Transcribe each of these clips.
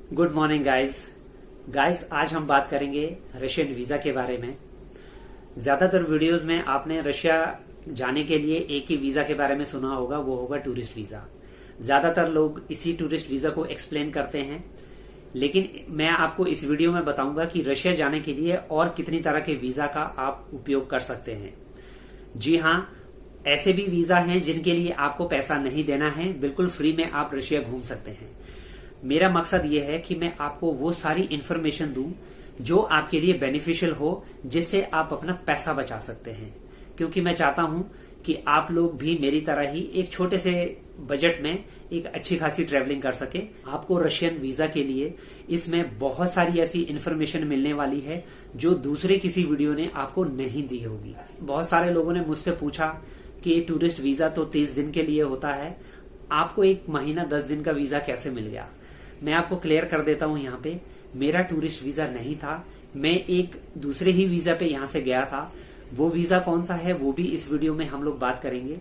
Good morning guys आज हम बात करेंगे रशियन वीजा के बारे में। ज्यादातर वीडियोस में आपने रशिया जाने के लिए एक ही वीजा के बारे में सुना होगा, वो होगा टूरिस्ट वीजा। ज्यादातर लोग इसी टूरिस्ट वीजा को एक्सप्लेन करते हैं, लेकिन मैं आपको इस वीडियो में बताऊंगा कि रशिया जाने के लिए और कितनी तरह के वीजा का आप उपयोग कर सकते हैं। जी हाँ, ऐसे भी वीजा हैं जिनके लिए आपको पैसा नहीं देना है, बिल्कुल फ्री में आप रशिया घूम सकते हैं। मेरा मकसद ये है कि मैं आपको वो सारी इंफॉर्मेशन दूं जो आपके लिए बेनिफिशियल हो, जिससे आप अपना पैसा बचा सकते हैं। क्योंकि मैं चाहता हूं कि आप लोग भी मेरी तरह ही एक छोटे से बजट में एक अच्छी खासी ट्रेवलिंग कर सके। आपको रशियन वीजा के लिए इसमें बहुत सारी ऐसी इंफॉर्मेशन मिलने वाली है जो दूसरे किसी वीडियो ने आपको नहीं दी होगी। बहुत सारे लोगों ने मुझसे पूछा कि टूरिस्ट वीजा तो 30 दिन के लिए होता है, आपको 1 महीना 10 दिन का वीजा कैसे मिल गया? मैं आपको क्लियर कर देता हूं। यहाँ पे मेरा टूरिस्ट वीजा नहीं था, मैं एक दूसरे ही वीजा पे यहाँ से गया था। वो वीजा कौन सा है वो भी इस वीडियो में हम लोग बात करेंगे।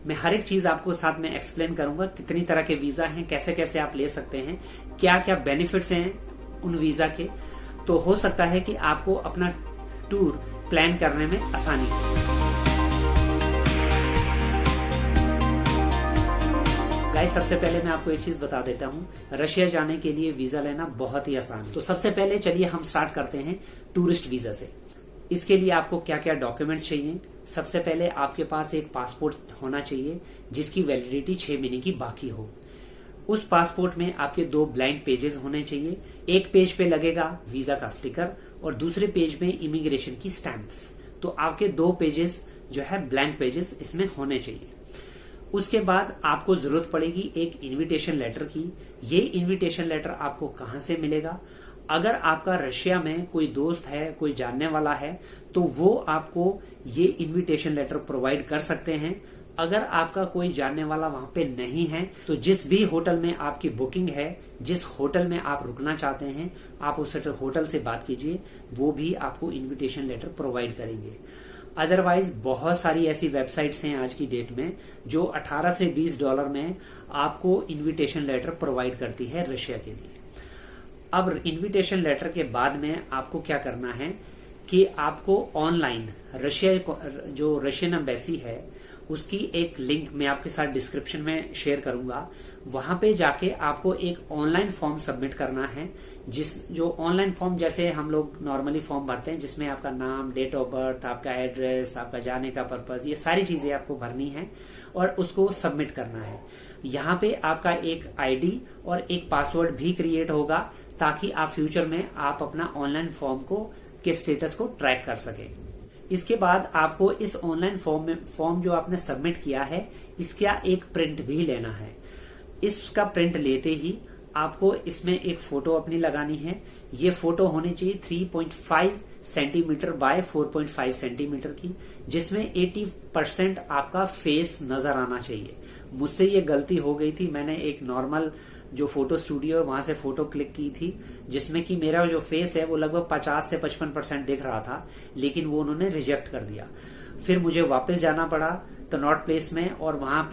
मैं हर एक चीज आपको साथ में एक्सप्लेन करूंगा, कितनी तरह के वीजा हैं, कैसे कैसे आप ले सकते हैं, क्या क्या बेनिफिट्स हैं उन वीजा के। तो हो सकता है कि आपको अपना टूर प्लान करने में आसानी हो। गाइस, सबसे पहले मैं आपको एक चीज बता देता हूँ, रशिया जाने के लिए वीजा लेना बहुत ही आसान है। तो सबसे पहले चलिए हम स्टार्ट करते हैं टूरिस्ट वीजा से। इसके लिए आपको क्या क्या डॉक्यूमेंट्स चाहिए? सबसे पहले आपके पास एक पासपोर्ट होना चाहिए जिसकी वैलिडिटी 6 महीने की बाकी हो। उस पासपोर्ट में आपके 2 ब्लैंक पेजेस होने चाहिए। एक पेज पे लगेगा वीजा का स्टिकर और दूसरे पेज में इमिग्रेशन की स्टैंप्स। तो आपके 2 पेजेस जो है ब्लैंक पेजेस इसमें होने चाहिए। उसके बाद आपको जरूरत पड़ेगी एक इनविटेशन लेटर की। ये इनविटेशन लेटर आपको कहां से मिलेगा? अगर आपका रशिया में कोई दोस्त है, कोई जानने वाला है, तो वो आपको ये इनविटेशन लेटर प्रोवाइड कर सकते हैं। अगर आपका कोई जानने वाला वहां पे नहीं है, तो जिस भी होटल में आपकी बुकिंग है, जिस होटल में आप रुकना चाहते हैं, आप उस होटल से बात कीजिए, वो भी आपको इनविटेशन लेटर प्रोवाइड करेंगे। अदरवाइज बहुत सारी ऐसी वेबसाइट्स हैं आज की डेट में जो 18 से 20 डॉलर में आपको इनविटेशन लेटर प्रोवाइड करती है रशिया के लिए। अब इनविटेशन लेटर के बाद में आपको क्या करना है कि आपको ऑनलाइन रशिया जो रशियन एम्बेसी है उसकी एक लिंक मैं आपके साथ डिस्क्रिप्शन में शेयर करूंगा। वहां पे जाके आपको एक ऑनलाइन फॉर्म सबमिट करना है। जो ऑनलाइन फॉर्म जैसे हम लोग नॉर्मली फॉर्म भरते हैं, जिसमें आपका नाम, डेट ऑफ बर्थ, आपका एड्रेस, आपका जाने का पर्पज, ये सारी चीजें आपको भरनी है और उसको सबमिट करना है। यहाँ पे आपका एक आईडी और एक पासवर्ड भी क्रिएट होगा ताकि आप फ्यूचर में आप अपना ऑनलाइन फॉर्म के स्टेटस को ट्रैक कर सके। इसके बाद आपको इस ऑनलाइन फॉर्म जो आपने सबमिट किया है, इसका एक प्रिंट भी लेना है। इसका प्रिंट लेते ही आपको इसमें एक फोटो अपनी लगानी है। ये फोटो होनी चाहिए 3.5 सेंटीमीटर बाय 4.5 सेंटीमीटर की, जिसमें 80% आपका फेस नजर आना चाहिए। मुझसे ये गलती हो गई थी, मैंने एक नॉर्मल जो फोटो स्टूडियो है वहां से फोटो क्लिक की थी, जिसमें कि मेरा जो फेस है वो लगभग 50 से 55% दिख रहा था, लेकिन वो उन्होंने रिजेक्ट कर दिया। फिर मुझे वापस जाना पड़ा कनॉट प्लेस में, और वहां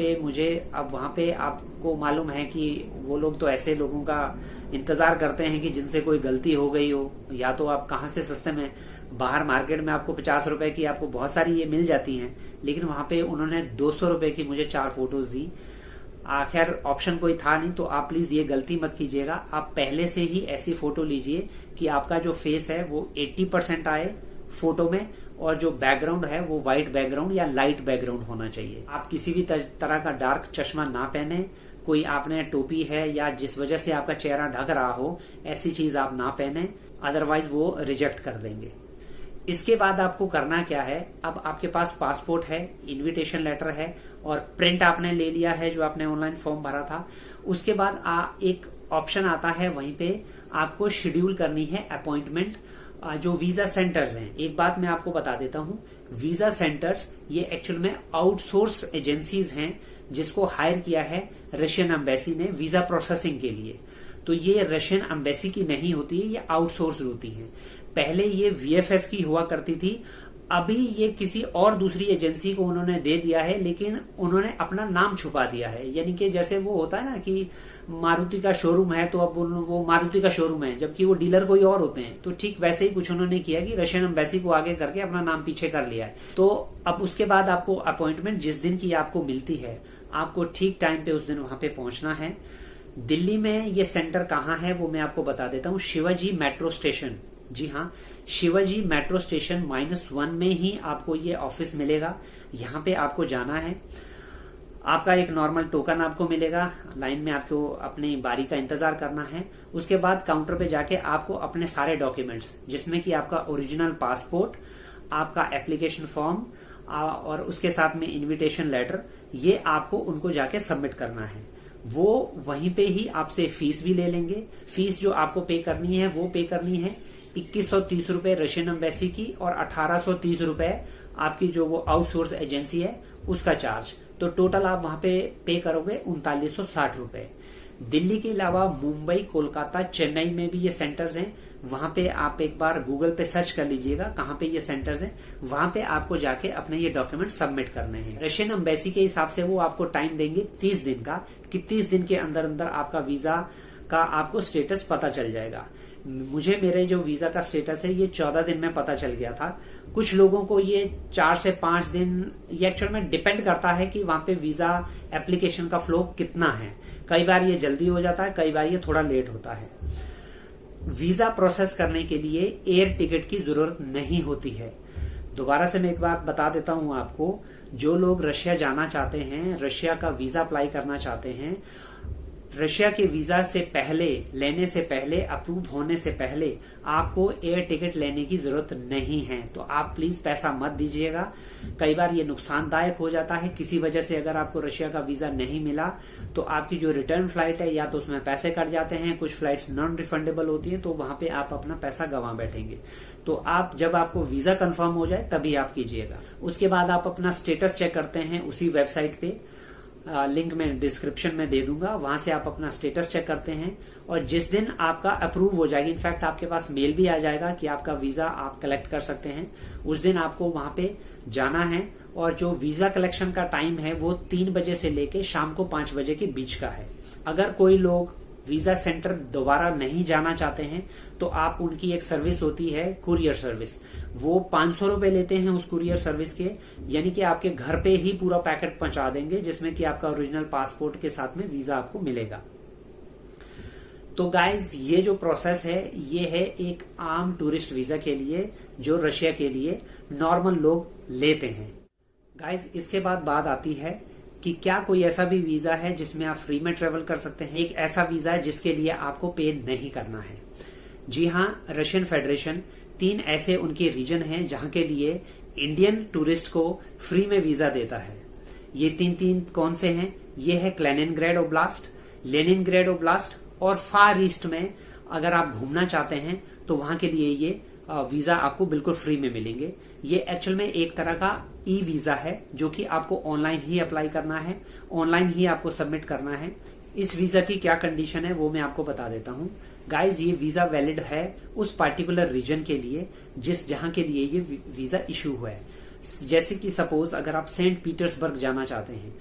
पे आपको मालूम है कि वो लोग तो ऐसे लोगों का इंतजार करते हैं कि जिनसे कोई गलती हो गई हो, या तो आप कहां से सस्ते में, बाहर मार्केट में आपको 50 रुपए की आपको बहुत सारी ये मिल जाती हैं, लेकिन वहां पे उन्होंने 200 रुपए की मुझे 4 फोटोज दी। आखिर ऑप्शन कोई था नहीं, तो आप प्लीज ये गलती मत कीजिएगा। आप पहले से ही ऐसी फोटो लीजिए कि आपका जो फेस है वो 80% आए फोटो में, और जो बैकग्राउंड है वो व्हाइट बैकग्राउंड या लाइट बैकग्राउंड होना चाहिए। आप किसी भी तरह का डार्क चश्मा ना पहने, कोई आपने टोपी है या जिस वजह से आपका चेहरा ढक रहा हो, ऐसी चीज आप ना पहने, अदरवाइज वो रिजेक्ट कर देंगे। इसके बाद आपको करना क्या है? अब आपके पास पासपोर्ट है, इनविटेशन लेटर है और प्रिंट आपने ले लिया है जो आपने ऑनलाइन फॉर्म भरा था। उसके बाद एक ऑप्शन आता है, वहीं पे आपको शेड्यूल करनी है अपॉइंटमेंट। जो वीजा सेंटर्स हैं, एक बात मैं आपको बता देता हूं, वीजा सेंटर्स ये एक्चुअल में आउटसोर्स एजेंसीज हैं जिसको हायर किया है रशियन एम्बेसी ने वीजा प्रोसेसिंग के लिए। तो ये रशियन एम्बेसी की नहीं होती है, ये आउटसोर्स होती है। पहले ये वीएफएस की हुआ करती थी, अभी ये किसी और दूसरी एजेंसी को उन्होंने दे दिया है, लेकिन उन्होंने अपना नाम छुपा दिया है। यानी कि जैसे वो होता है ना कि मारुति का शोरूम है तो अब वो मारुति का शोरूम है, जबकि वो डीलर कोई और होते हैं। तो ठीक वैसे ही कुछ उन्होंने किया कि रशियन एम्बेसी को आगे करके अपना नाम पीछे कर लिया है। तो अब उसके बाद आपको अपॉइंटमेंट जिस दिन की आपको मिलती है, आपको ठीक टाइम पे उस दिन वहां पे पहुंचना है। दिल्ली में ये सेंटर कहाँ है वो मैं आपको बता देता हूँ। शिवाजी मेट्रो स्टेशन, जी हाँ, शिवाजी मेट्रो स्टेशन -1 में ही आपको ये ऑफिस मिलेगा। यहाँ पे आपको जाना है, आपका एक नॉर्मल टोकन आपको मिलेगा, लाइन में आपको अपनी बारी का इंतजार करना है। उसके बाद काउंटर पे जाके आपको अपने सारे डॉक्यूमेंट्स, जिसमें कि आपका ओरिजिनल पासपोर्ट, आपका एप्लीकेशन फॉर्म और उसके साथ में इनविटेशन लेटर, ये आपको उनको जाके सबमिट करना है। वो वहीं पे ही आपसे फीस भी ले लेंगे। फीस जो आपको पे करनी है वो पे करनी है 2130 रुपए रशियन एम्बेसी की और 1830 रुपए आपकी जो वो आउटसोर्स एजेंसी है उसका चार्ज। तो टोटल आप वहां पे करोगे 3960 रुपए। दिल्ली के अलावा मुंबई, कोलकाता, चेन्नई में भी ये सेंटर्स हैं। वहां पे आप एक बार गूगल पे सर्च कर लीजिएगा कहाँ पे ये सेंटर्स हैं। वहां पे आपको जाके अपने ये डॉक्यूमेंट सबमिट करने हैं। रशियन एम्बेसी के हिसाब से वो आपको टाइम देंगे 30 दिन का, कि 30 दिन के अंदर अंदर आपका वीजा का आपको स्टेटस पता चल जाएगा। मुझे मेरे जो वीजा का स्टेटस है ये 14 दिन में पता चल गया था। कुछ लोगों को ये 4 से 5 दिन, ये एक्चुअल में डिपेंड करता है कि वहां पे वीजा एप्लीकेशन का फ्लो कितना है। कई बार ये जल्दी हो जाता है, कई बार ये थोड़ा लेट होता है। वीजा प्रोसेस करने के लिए एयर टिकट की जरूरत नहीं होती है। दोबारा से मैं एक बात बता देता हूं आपको, जो लोग रशिया जाना चाहते हैं, रशिया का वीजा अप्लाई करना चाहते हैं, रशिया के वीजा से पहले, लेने से पहले, अप्रूव होने से पहले आपको एयर टिकट लेने की जरूरत नहीं है। तो आप प्लीज पैसा मत दीजिएगा। कई बार ये नुकसानदायक हो जाता है। किसी वजह से अगर आपको रशिया का वीजा नहीं मिला तो आपकी जो रिटर्न फ्लाइट है या तो उसमें पैसे कट जाते हैं, कुछ फ्लाइट्स नॉन रिफंडेबल होती हैं, तो वहां पे आप अपना पैसा गंवा बैठेंगे। तो आप जब आपको वीजा कंफर्म हो जाए तभी आप कीजिएगा। उसके बाद आप अपना स्टेटस चेक करते हैं उसी वेबसाइट पे, लिंक मैं डिस्क्रिप्शन में दे दूंगा, वहां से आप अपना स्टेटस चेक करते हैं। और जिस दिन आपका अप्रूव हो जाएगी, इनफैक्ट आपके पास मेल भी आ जाएगा कि आपका वीजा आप कलेक्ट कर सकते हैं, उस दिन आपको वहां पे जाना है। और जो वीजा कलेक्शन का टाइम है वो 3 बजे से लेके शाम को 5 बजे के बीच का है। अगर कोई लोग वीजा सेंटर दोबारा नहीं जाना चाहते हैं तो आप उनकी एक सर्विस होती है, कुरियर सर्विस, वो 500 रुपए लेते हैं उस कुरियर सर्विस के, यानी कि आपके घर पे ही पूरा पैकेट पहुंचा देंगे जिसमें कि आपका ओरिजिनल पासपोर्ट के साथ में वीजा आपको मिलेगा। तो गाइज ये जो प्रोसेस है ये है एक आम टूरिस्ट वीजा के लिए जो रशिया के लिए नॉर्मल लोग लेते हैं। गाइज इसके बाद बात आती है कि क्या कोई ऐसा भी वीजा है जिसमें आप फ्री में ट्रेवल कर सकते हैं। एक ऐसा वीजा है जिसके लिए आपको पे नहीं करना है। जी हाँ, रशियन फेडरेशन 3 ऐसे उनके रीजन हैं जहां के लिए इंडियन टूरिस्ट को फ्री में वीजा देता है। ये 3 कौन से हैं? ये है कैलिनिनग्राड ओब्लास्ट, लेनिनग्राड ओब्लास्ट और फार ईस्ट में अगर आप घूमना चाहते हैं तो वहां के लिए ये वीजा आपको बिल्कुल फ्री में मिलेंगे। ये एक्चुअल में एक तरह का ई वीजा है जो कि आपको ऑनलाइन ही अप्लाई करना है, ऑनलाइन ही आपको सबमिट करना है। इस वीजा की क्या कंडीशन है वो मैं आपको बता देता हूँ। गाइज ये वीजा वैलिड है उस पार्टिकुलर रीजन के लिए जहां के लिए ये वीजा इशू हुआ है। जैसे कि सपोज अगर आप सेंट पीटर्सबर्ग जाना चाहते हैं,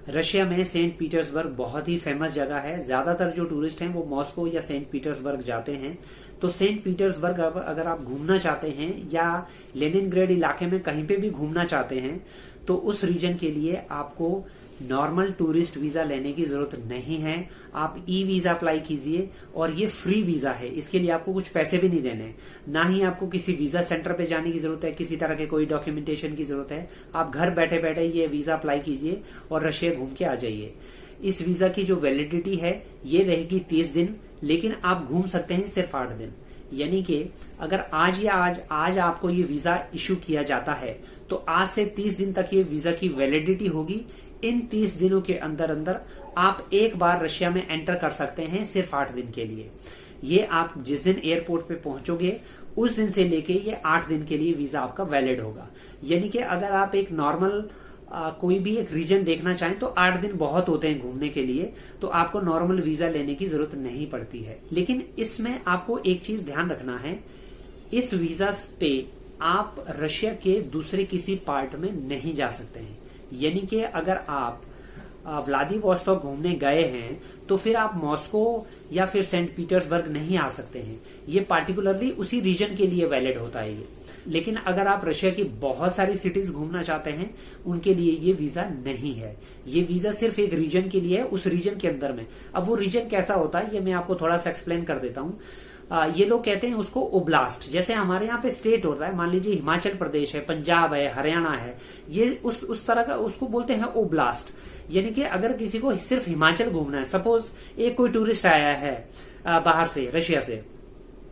रशिया में सेंट पीटर्सबर्ग बहुत ही फेमस जगह है। ज्यादातर जो टूरिस्ट हैं वो मॉस्को या सेंट पीटर्सबर्ग जाते हैं। तो सेंट पीटर्सबर्ग अगर आप घूमना चाहते हैं या लेनिनग्राड इलाके में कहीं पे भी घूमना चाहते हैं तो उस रीजन के लिए आपको नॉर्मल टूरिस्ट वीजा लेने की जरूरत नहीं है। आप ई वीजा अप्लाई कीजिए और ये फ्री वीजा है, इसके लिए आपको कुछ पैसे भी नहीं देने, ना ही आपको किसी वीजा सेंटर पे जाने की जरूरत है, किसी तरह के कोई डॉक्यूमेंटेशन की जरूरत है। आप घर बैठे बैठे ये वीजा अप्लाई कीजिए और रशिया घूम के आ जाइए। इस वीजा की जो वैलिडिटी है ये रहेगी 30 दिन, लेकिन आप घूम सकते हैं सिर्फ 8 दिन। यानी कि अगर आज आपको ये वीजा इश्यू किया जाता है तो आज से 30 दिन तक ये वीजा की वैलिडिटी होगी। इन 30 दिनों के अंदर अंदर आप एक बार रशिया में एंटर कर सकते हैं सिर्फ 8 दिन के लिए। ये आप जिस दिन एयरपोर्ट पे पहुंचोगे उस दिन से लेके ये 8 दिन के लिए वीजा आपका वैलिड होगा। यानी कि अगर आप एक नॉर्मल कोई भी एक रीजन देखना चाहें तो 8 दिन बहुत होते हैं घूमने के लिए, तो आपको नॉर्मल वीजा लेने की जरूरत नहीं पड़ती है। लेकिन इसमें आपको एक चीज ध्यान रखना है, इस वीजा पे आप रशिया के दूसरे किसी पार्ट में नहीं जा सकते हैं। यानी कि अगर आप व्लादिवोस्टॉक घूमने गए हैं तो फिर आप मॉस्को या फिर सेंट पीटर्सबर्ग नहीं आ सकते हैं। ये पार्टिकुलरली उसी रीजन के लिए वैलिड होता है ये। लेकिन अगर आप रशिया की बहुत सारी सिटीज घूमना चाहते हैं, उनके लिए ये वीजा नहीं है। ये वीजा सिर्फ एक रीजन के लिए है, उस रीजन के अंदर में। अब वो रीजन कैसा होता है ये मैं आपको थोड़ा सा एक्सप्लेन कर देता हूँ। ये लोग कहते हैं उसको ओब्लास्ट। जैसे हमारे यहाँ पे स्टेट होता है, मान लीजिए हिमाचल प्रदेश है, पंजाब है, हरियाणा है, ये उस तरह का उसको बोलते हैं ओब्लास्ट। यानी कि अगर किसी को सिर्फ हिमाचल घूमना है, सपोज एक कोई टूरिस्ट आया है बाहर से, रशिया से,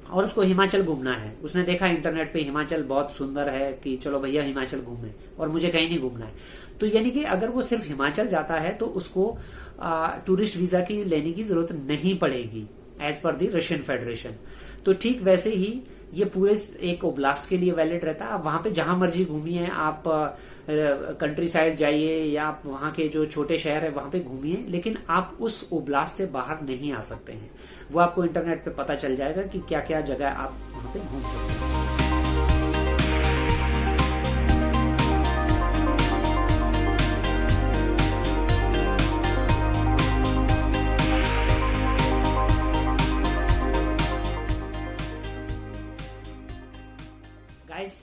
और उसको हिमाचल घूमना है, उसने देखा इंटरनेट पे हिमाचल बहुत सुंदर है कि चलो भैया हिमाचल घूमे और मुझे कहीं नहीं घूमना है, तो यानी कि अगर वो सिर्फ हिमाचल जाता है तो उसको टूरिस्ट वीजा की लेने की जरूरत नहीं पड़ेगी एज पर दी रशियन फेडरेशन। तो ठीक वैसे ही ये पूरे एक ओब्लास्ट के लिए वैलिड रहता है। आप वहां पे जहां मर्जी घूमिए, आप कंट्री साइड जाइए या आप वहां के जो छोटे शहर है वहां पे घूमिए, लेकिन आप उस ओब्लास्ट से बाहर नहीं आ सकते हैं। वो आपको इंटरनेट पे पता चल जाएगा कि क्या क्या जगह आप वहां पे घूम सकते हैं।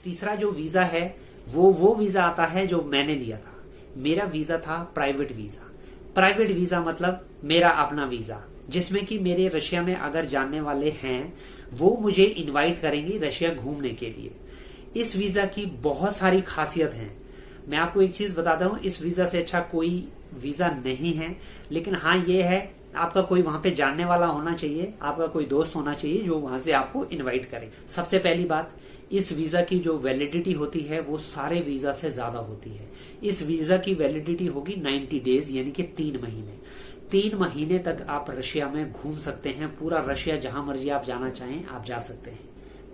तीसरा जो वीजा है वो वीजा आता है जो मैंने लिया था। मेरा वीजा था प्राइवेट वीजा। प्राइवेट वीजा मतलब मेरा अपना वीजा, जिसमें कि मेरे रशिया में अगर जानने वाले हैं वो मुझे इनवाइट करेंगे रशिया घूमने के लिए। इस वीजा की बहुत सारी खासियत है। मैं आपको एक चीज बताता हूँ, इस वीजा से अच्छा कोई वीजा नहीं है। लेकिन हाँ ये है, आपका कोई वहां पे जानने वाला होना चाहिए, आपका कोई दोस्त होना चाहिए जो वहां से आपको इनवाइट करे। सबसे पहली बात, इस वीजा की जो वैलिडिटी होती है वो सारे वीजा से ज्यादा होती है। इस वीजा की वैलिडिटी होगी 90 डेज, यानी कि 3 महीने। 3 महीने तक आप रशिया में घूम सकते हैं। पूरा रशिया जहां मर्जी आप जाना चाहें आप जा सकते हैं।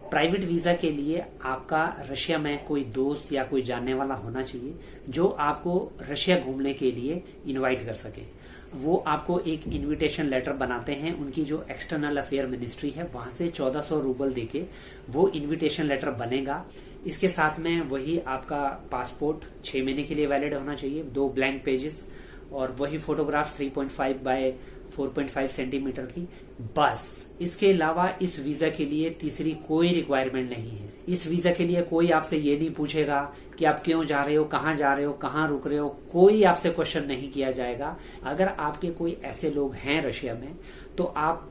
प्राइवेट वीजा के लिए आपका रशिया में कोई दोस्त या कोई जानने वाला होना चाहिए जो आपको रशिया घूमने के लिए इनवाइट कर सके। वो आपको एक इनविटेशन लेटर बनाते हैं, उनकी जो एक्सटर्नल अफेयर मिनिस्ट्री है वहां से 1400 रूबल देके वो इनविटेशन लेटर बनेगा। इसके साथ में वही आपका पासपोर्ट 6 महीने के लिए वैलिड होना चाहिए, 2 ब्लैंक पेजेस, और वही फोटोग्राफ 3.5 बाय 4.5 सेंटीमीटर की। बस इसके अलावा इस वीजा के लिए तीसरी कोई रिक्वायरमेंट नहीं है। इस वीजा के लिए कोई आपसे ये नहीं पूछेगा कि आप क्यों जा रहे हो, कहाँ जा रहे हो, कहाँ रुक रहे हो, कोई आपसे क्वेश्चन नहीं किया जाएगा। अगर आपके कोई ऐसे लोग हैं रशिया में तो आप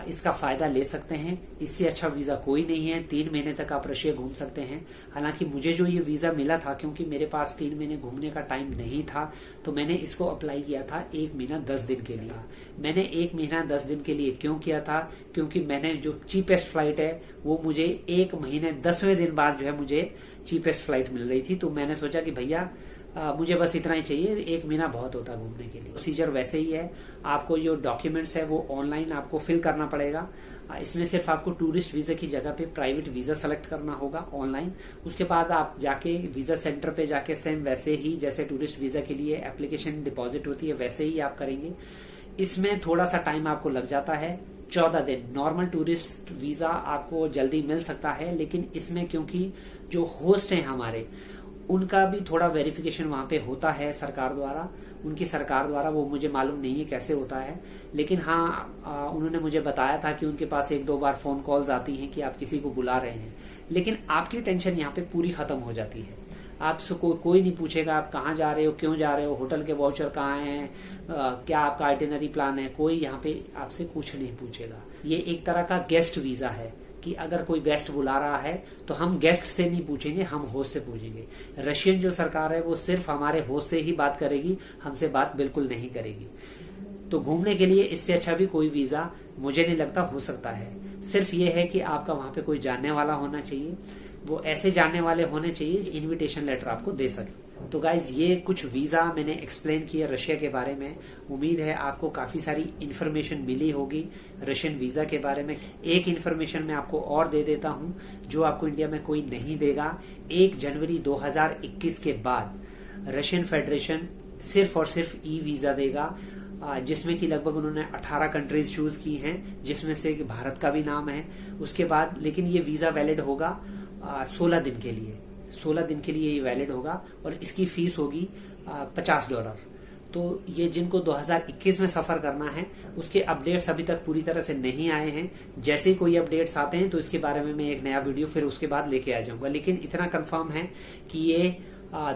इसका फायदा ले सकते हैं। इससे अच्छा वीजा कोई नहीं है। 3 महीने तक आप रशिया घूम सकते हैं। हालांकि मुझे जो ये वीजा मिला था, क्योंकि मेरे पास 3 महीने घूमने का टाइम नहीं था, तो मैंने इसको अप्लाई किया था 1 महीना 10 दिन के लिए। मैंने 1 महीना 10 दिन के लिए क्यों किया था? क्योंकि मैंने जो चीपेस्ट फ्लाइट है वो मुझे 1 महीने 10वें दिन बाद जो है मुझे चीपेस्ट फ्लाइट मिल रही थी। तो मैंने सोचा कि भैया मुझे बस इतना ही चाहिए, 1 महीना बहुत होता घूमने के लिए। प्रोसीजर वैसे ही है। आपको जो डॉक्यूमेंट्स है वो ऑनलाइन आपको फिल करना पड़ेगा। इसमें सिर्फ आपको टूरिस्ट वीजा की जगह पे प्राइवेट वीजा सेलेक्ट करना होगा ऑनलाइन। उसके बाद आप जाके वीजा सेंटर पे जाके सेम वैसे ही जैसे टूरिस्ट वीजा के लिए एप्लीकेशन डिपॉजिट होती है वैसे ही आप करेंगे। इसमें थोड़ा सा टाइम आपको लग जाता है, 14 दिन। नॉर्मल टूरिस्ट वीजा आपको जल्दी मिल सकता है, लेकिन इसमें क्योंकि जो होस्ट हैं हमारे, उनका भी थोड़ा वेरिफिकेशन वहां पे होता है सरकार द्वारा। उनकी सरकार द्वारा, वो मुझे मालूम नहीं है कैसे होता है, लेकिन हाँ उन्होंने मुझे बताया था कि उनके पास 1-2 बार फोन कॉल्स आती हैं कि आप किसी को बुला रहे हैं। लेकिन आपकी टेंशन यहाँ पे पूरी खत्म हो जाती है। आपसे कोई नहीं पूछेगा आप कहाँ जा रहे हो, क्यों जा रहे हो, होटल के वाउचर कहाँ हैं, क्या आपका आइटिनरी प्लान है, कोई यहाँ पे आपसे कुछ नहीं पूछेगा। ये एक तरह का गेस्ट वीजा है कि अगर कोई गेस्ट बुला रहा है तो हम गेस्ट से नहीं पूछेंगे, हम होस्ट से पूछेंगे। रशियन जो सरकार है वो सिर्फ हमारे होस्ट से ही बात करेगी, हमसे बात बिल्कुल नहीं करेगी। तो घूमने के लिए इससे अच्छा भी कोई वीजा मुझे नहीं लगता हो सकता है। सिर्फ ये है कि आपका वहां पे कोई जानने वाला होना चाहिए, वो ऐसे जानने वाले होने चाहिए इनविटेशन लेटर आपको दे सके। तो गाइज ये कुछ वीजा मैंने एक्सप्लेन किया रशिया के बारे में। उम्मीद है आपको काफी सारी इन्फॉर्मेशन मिली होगी रशियन वीजा के बारे में। एक इन्फॉर्मेशन मैं आपको और दे देता हूं जो आपको इंडिया में कोई नहीं देगा। 1 जनवरी 2021 के बाद रशियन फेडरेशन सिर्फ और सिर्फ ई वीजा देगा, जिसमें कि लगभग उन्होंने 18 कंट्रीज चूज की हैं, जिसमें से भारत का भी नाम है। उसके बाद लेकिन ये वीजा वैलिड होगा 16 दिन के लिए। 16 दिन के लिए ये वैलिड होगा और इसकी फीस होगी $50। तो ये जिनको 2021 में सफर करना है उसके अपडेट्स अभी तक पूरी तरह से नहीं आए हैं। जैसे ही कोई अपडेट्स आते हैं तो इसके बारे में मैं एक नया वीडियो फिर उसके बाद लेके आ जाऊंगा। लेकिन इतना कंफर्म है कि ये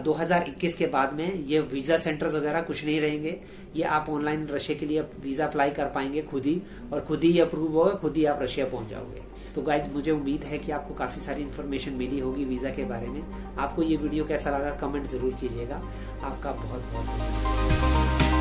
2021 के बाद में ये वीजा सेंटर्स वगैरह कुछ नहीं रहेंगे। ये आप ऑनलाइन रशिया के लिए वीजा अप्लाई कर पाएंगे खुद ही, और खुद ही अप्रूव होगा, खुद ही आप रशिया पहुंच जाओगे। तो गाइज, मुझे उम्मीद है कि आपको काफी सारी इन्फॉर्मेशन मिली होगी वीजा के बारे में। आपको ये वीडियो कैसा लगा कमेंट जरूर कीजिएगा। आपका बहुत बहुत धन्यवाद।